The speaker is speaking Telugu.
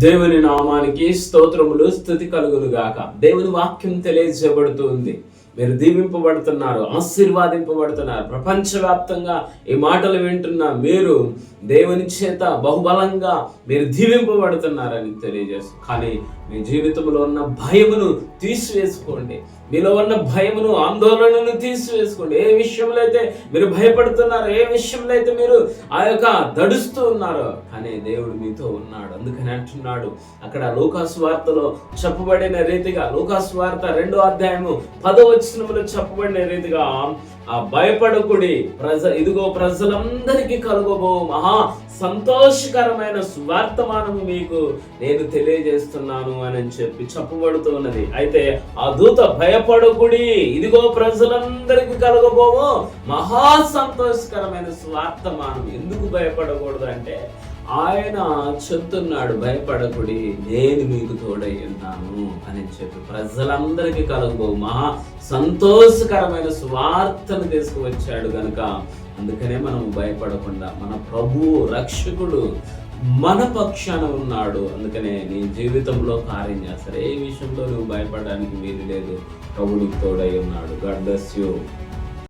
దేవుని నామానికి స్తోత్రములు, స్తుతి కలుగును గాక. దేవుని వాక్యం తెలియజేయబడుతుంది. మీరు దీవింపబడుతున్నారు, ఆశీర్వాదింపబడుతున్నారు. ప్రపంచవ్యాప్తంగా ఈ మాటలు వింటున్న మీరు దేవుని చేత బహుబలంగా మీరు దీవింపబడుతున్నారని తెలియజేస్తారు. కానీ మీ జీవితంలో ఉన్న భయమును తీసివేసుకోండి. మీలో ఉన్న భయమును, ఆందోళనను తీసివేసుకోండి. ఏ విషయంలో అయితే మీరు భయపడుతున్నారో, ఏ విషయంలో అయితే మీరు దడుస్తూ ఉన్నారో, కానీ దేవుడు మీతో ఉన్నాడు. అందుకని అంటున్నాడు అక్కడ లూకాసు వార్తలో చెప్పబడిన రీతిగా, లూకాసు వార్త 2వ అధ్యాయము 10వ వచనములో చెప్పబడిన రీతిగా, ఆ భయపడకుడి, ఇదిగో ప్రజలందరికీ కలుగబో మహా సంతోషకరమైన సువార్తమానము మీకు నేను తెలియజేస్తున్నాను అని చెప్పి చెప్పబడుతూ ఉన్నది. అయితే ఆ దూత భయపడకుడి, ఇదిగో ప్రజలందరికీ కలగబోవు మహా సంతోషకరమైన సువార్తమానం. ఎందుకు భయపడకూడదు అంటే ఆయన చెప్తున్నాడు, భయపడకుడి, నేను మీకు తోడై ఉన్నాను అని చెప్పి ప్రజలందరికీ కలగబోవు మహా సంతోషకరమైన సువార్తను తీసుకువచ్చాడు గనుక అందుకనే మనం భయపడకుండా, మన ప్రభువు రక్షకుడు మన పక్షాన ఉన్నాడు. అందుకనే నీ జీవితంలో కార్యం చేస్తారు. ఏ విషయంలో నువ్వు భయపడడానికి వీలు లేదు. ప్రభు నీకు తోడై ఉన్నాడు. God bless you.